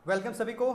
Welcome सभी को।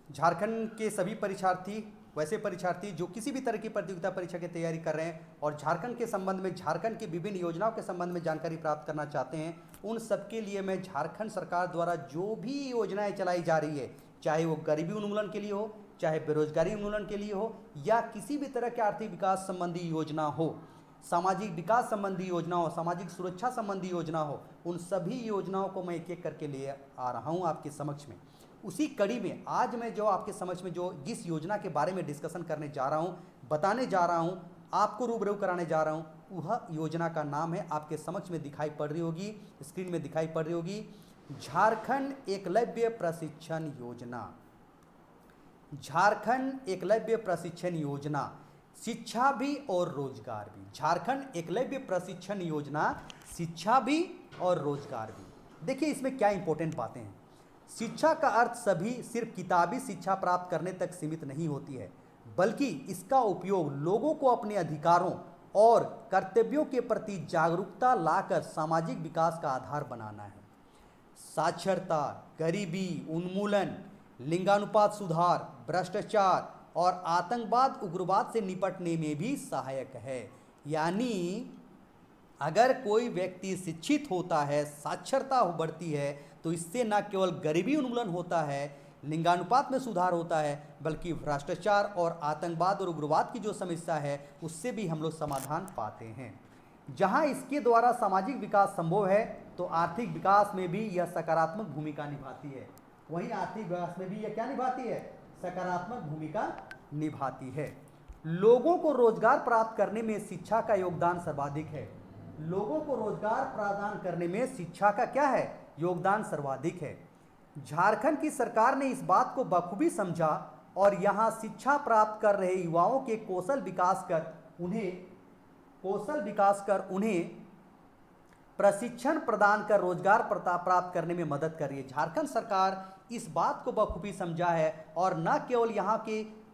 झारखंड के सभी परीक्षार्थी, वैसे परीक्षार्थी जो किसी भी तरह की प्रतियोगिता परीक्षा की तैयारी कर रहे हैं और झारखंड के संबंध में, झारखंड की विभिन्न योजनाओं के संबंध में जानकारी प्राप्त करना चाहते हैं, उन सबके लिए मैं झारखंड सरकार द्वारा जो भी योजनाएं चलाई जा रही है, चाहे वो गरीबी उन्मूलन के लिए हो, चाहे बेरोजगारी उन्मूलन के लिए हो, या किसी भी तरह के आर्थिक विकास संबंधी योजना हो, सामाजिक विकास संबंधी योजना हो, सामाजिक सुरक्षा संबंधी योजना हो, उन सभी योजनाओं को मैं एक एक करके ले आ रहा हूं आपके समक्ष में। उसी कड़ी में आज मैं जो आपके समक्ष में जो जिस योजना के बारे में डिस्कशन करने जा रहा हूं, बताने जा रहा हूं, आपको रूबरू कराने जा रहा हूं, वह योजना का नाम है, आपके समक्ष में दिखाई पड़ रही होगी, स्क्रीन में दिखाई पड़ रही होगी, झारखंड एकलव्य प्रशिक्षण योजना। झारखंड एकलव्य प्रशिक्षण योजना, शिक्षा भी और रोजगार भी। झारखंड एकलव्य प्रशिक्षण योजना, शिक्षा भी और रोजगार भी। देखिए इसमें क्या इंपॉर्टेंट बातें हैं। शिक्षा का अर्थ सभी सिर्फ किताबी शिक्षा प्राप्त करने तक सीमित नहीं होती है, बल्कि इसका उपयोग लोगों को अपने अधिकारों और कर्तव्यों के प्रति जागरूकता लाकर सामाजिक विकास का आधार बनाना है। साक्षरता, गरीबी उन्मूलन, लिंगानुपात सुधार, भ्रष्टाचार और आतंकवाद उग्रवाद से निपटने में भी सहायक है। यानी अगर कोई व्यक्ति शिक्षित होता है, साक्षरता बढ़ती है, तो इससे न केवल गरीबी उन्मूलन होता है, लिंगानुपात में सुधार होता है, बल्कि भ्रष्टाचार और आतंकवाद और उग्रवाद की जो समस्या है उससे भी हम लोग समाधान पाते हैं। जहां इसके द्वारा सामाजिक विकास संभव है, तो आर्थिक विकास में भी यह सकारात्मक भूमिका निभाती है। वहीं आर्थिक विकास में भी यह क्या निभाती है? सकारात्मक भूमिका निभाती है। लोगों को रोजगार प्राप्त करने में शिक्षा का योगदान सर्वाधिक है। लोगों को रोजगार प्रदान करने में शिक्षा का क्या है? योगदान सर्वाधिक है। झारखंड की सरकार ने इस बात को बखूबी समझा और यहां शिक्षा प्राप्त कर रहे युवाओं के कौशल विकास कर उन्हें प्रशिक्षण प्रदान कर रोजगार प्राप्त करने में मदद कर रही है। झारखंड सरकार इस बात को बखूबी समझा है और न केवल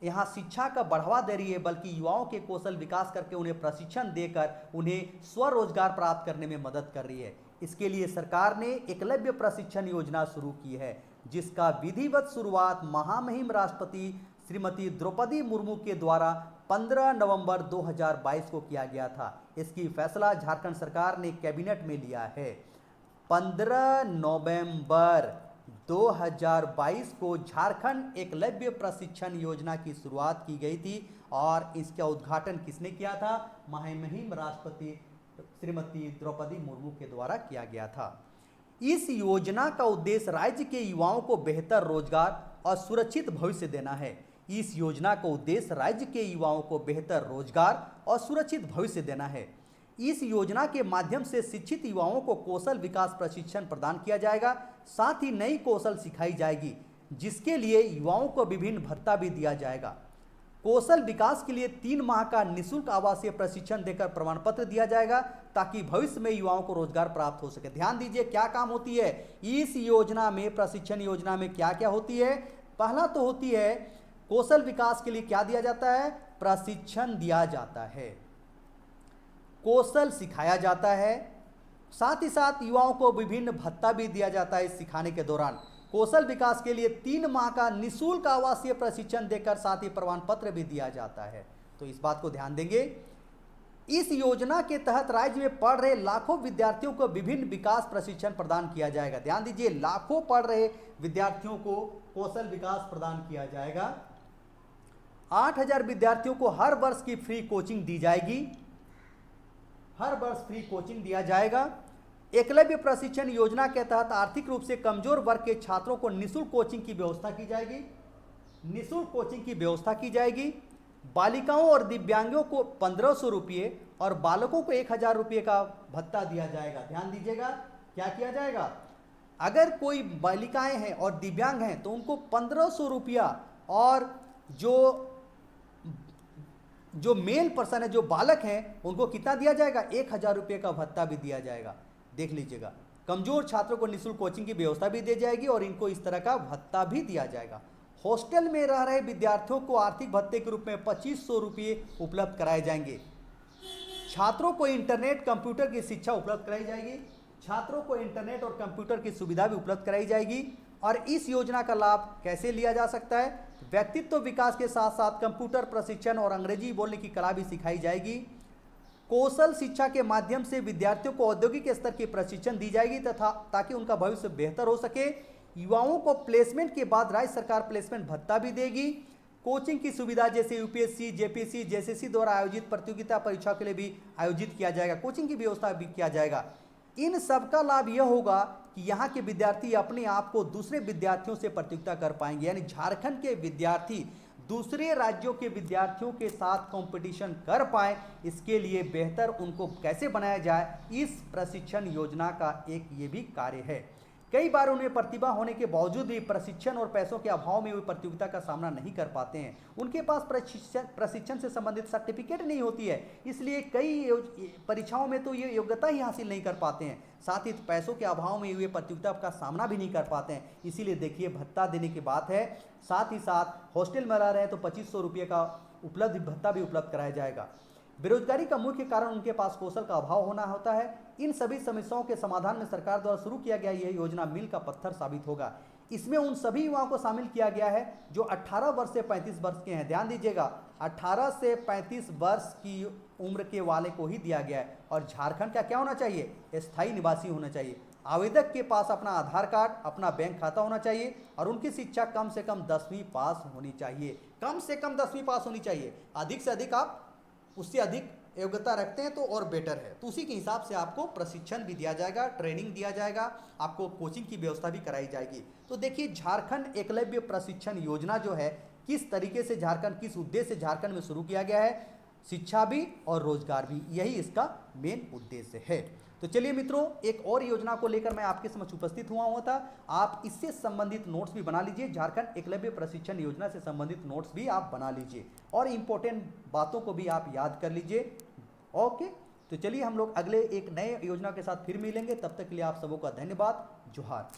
यहाँ शिक्षा का बढ़ावा दे रही है, बल्कि युवाओं के कौशल विकास करके उन्हें प्रशिक्षण देकर उन्हें स्वरोजगार प्राप्त करने में मदद कर रही है। इसके लिए सरकार ने एकलव्य प्रशिक्षण योजना शुरू की है, जिसका विधिवत शुरुआत महामहिम राष्ट्रपति श्रीमती द्रौपदी मुर्मू के द्वारा 15 नवंबर 2022 को किया गया था। इसकी फैसला झारखंड सरकार ने कैबिनेट में लिया है। 15 नवंबर 2022 को झारखंड एकलव्य प्रशिक्षण योजना की शुरुआत की गई थी और इसका उद्घाटन किसने किया था? महामहिम राष्ट्रपति श्रीमती द्रौपदी मुर्मू के द्वारा किया गया था। इस योजना का उद्देश्य राज्य के युवाओं को बेहतर रोजगार और सुरक्षित भविष्य देना है। इस योजना का उद्देश्य राज्य के युवाओं को बेहतर रोजगार और सुरक्षित भविष्य देना है। इस योजना के माध्यम से शिक्षित युवाओं को कौशल विकास प्रशिक्षण प्रदान किया जाएगा, साथ ही नई कौशल सिखाई जाएगी, जिसके लिए युवाओं को विभिन्न भत्ता भी दिया जाएगा। कौशल विकास के लिए 3 माह का निःशुल्क आवासीय प्रशिक्षण देकर प्रमाण पत्र दिया जाएगा, ताकि भविष्य में युवाओं को रोजगार प्राप्त हो सके। ध्यान दीजिए क्या काम होती है इस योजना में, प्रशिक्षण योजना में क्या क्या होती है। पहला तो होती है कौशल विकास के लिए क्या दिया जाता है? प्रशिक्षण दिया जाता है, कौशल सिखाया जाता है, साथ ही साथ युवाओं को विभिन्न भत्ता भी दिया जाता है। इस सिखाने के दौरान कौशल विकास के लिए 3 माह का निःशुल्क आवासीय प्रशिक्षण देकर साथ ही प्रमाण पत्र भी दिया जाता है। तो इस बात को ध्यान देंगे। इस योजना के तहत राज्य में पढ़ रहे लाखों विद्यार्थियों को विभिन्न विकास प्रशिक्षण प्रदान किया जाएगा। ध्यान दीजिए, लाखों पढ़ रहे विद्यार्थियों को कौशल विकास प्रदान किया जाएगा। 8000 विद्यार्थियों को हर वर्ष की फ्री कोचिंग दी जाएगी, हर वर्ष फ्री कोचिंग दिया जाएगा। एकलव्य प्रशिक्षण योजना के तहत आर्थिक रूप से कमजोर वर्ग के छात्रों को निःशुल्क कोचिंग की व्यवस्था की जाएगी, निःशुल्क कोचिंग की व्यवस्था की जाएगी। बालिकाओं और दिव्यांगों को 1500 रुपये और बालकों को 1000 रुपये का भत्ता दिया जाएगा। ध्यान दीजिएगा क्या किया जाएगा? अगर कोई बालिकाएं हैं और दिव्यांग हैं तो उनको 1500 रुपया, और जो मेल पर्सन है, जो बालक हैं, उनको कितना दिया जाएगा? 1000 रुपये का भत्ता भी दिया जाएगा। देख लीजिएगा, कमजोर छात्रों को निःशुल्क कोचिंग की व्यवस्था भी दी जाएगी और इनको इस तरह का भत्ता भी दिया जाएगा। हॉस्टल में रह रहे विद्यार्थियों को आर्थिक भत्ते के रूप में 2500 रुपये उपलब्ध कराए जाएंगे। छात्रों को इंटरनेट कंप्यूटर की शिक्षा उपलब्ध कराई जाएगी। छात्रों को इंटरनेट और कंप्यूटर की सुविधा भी उपलब्ध कराई जाएगी और इस योजना का लाभ कैसे लिया जा सकता है? व्यक्तित्व विकास के साथ साथ कंप्यूटर प्रशिक्षण और अंग्रेजी बोलने की कला भी सिखाई जाएगी। कौशल शिक्षा के माध्यम से विद्यार्थियों को औद्योगिक स्तर की प्रशिक्षण दी जाएगी तथा ताकि उनका भविष्य बेहतर हो सके। युवाओं को प्लेसमेंट के बाद राज्य सरकार प्लेसमेंट भत्ता भी देगी। कोचिंग की सुविधा जैसे यूपीएससी, जेपीएससी, जेएसएससी द्वारा आयोजित प्रतियोगिता परीक्षाओं के लिए भी आयोजित किया जाएगा, कोचिंग की व्यवस्था भी किया जाएगा। इन सब का लाभ यह होगा कि यहाँ के विद्यार्थी अपने आप को दूसरे विद्यार्थियों से प्रतियोगिता कर पाएंगे, यानी झारखंड के विद्यार्थी दूसरे राज्यों के विद्यार्थियों के साथ कंपटीशन कर पाए। इसके लिए बेहतर उनको कैसे बनाया जाए, इस प्रशिक्षण योजना का एक ये भी कार्य है। कई बार उन्हें प्रतिभा होने के बावजूद भी प्रशिक्षण और पैसों के अभाव में वे प्रतियोगिता का सामना नहीं कर पाते हैं। उनके पास प्रशिक्षण से संबंधित सर्टिफिकेट नहीं होती है, इसलिए कई परीक्षाओं में तो ये योग्यता ही हासिल नहीं कर पाते हैं। साथ ही पैसों के अभाव में वे प्रतियोगिता का सामना भी नहीं कर पाते हैं। इसीलिए देखिए, भत्ता देने की बात है। साथ ही साथ हॉस्टल में रह रहे हैं तो 2500 रुपये का उपलब्ध भत्ता भी उपलब्ध कराया जाएगा। बेरोजगारी का मुख्य कारण उनके पास कौशल का अभाव होना होता है। इन सभी समस्याओं के समाधान में सरकार द्वारा शुरू किया गया यह योजना मील का पत्थर साबित होगा। इसमें उन सभी युवाओं को शामिल किया गया है जो 18 वर्ष से 35 वर्ष के हैं। ध्यान दीजिएगा, 18 से 35 वर्ष की उम्र के वाले को ही दिया गया है। और झारखंड का क्या होना चाहिए? स्थायी निवासी होना चाहिए। आवेदक के पास अपना आधार कार्ड, अपना बैंक खाता होना चाहिए और उनकी शिक्षा कम से कम 10वीं पास होनी चाहिए। कम से कम 10वीं पास होनी चाहिए। अधिक से अधिक आप उससे अधिक योग्यता रखते हैं तो और बेटर है। तो उसी के हिसाब से आपको प्रशिक्षण भी दिया जाएगा, ट्रेनिंग दिया जाएगा, आपको कोचिंग की व्यवस्था भी कराई जाएगी। तो देखिए, झारखंड एकलव्य प्रशिक्षण योजना जो है, किस तरीके से झारखंड, किस उद्देश्य से झारखंड में शुरू किया गया है, शिक्षा भी और रोजगार भी, यही इसका मेन उद्देश्य है। तो चलिए मित्रों, एक और योजना को लेकर मैं आपके समक्ष उपस्थित हुआ था। आप इससे संबंधित नोट्स भी बना लीजिए, झारखंड एकलव्य प्रशिक्षण योजना से संबंधित नोट्स भी आप बना लीजिए और इंपॉर्टेंट बातों को भी आप याद कर लीजिए। ओके, तो चलिए हम लोग अगले एक नए योजना के साथ फिर मिलेंगे। तब तक के लिए आप सबों का धन्यवाद। जोहार।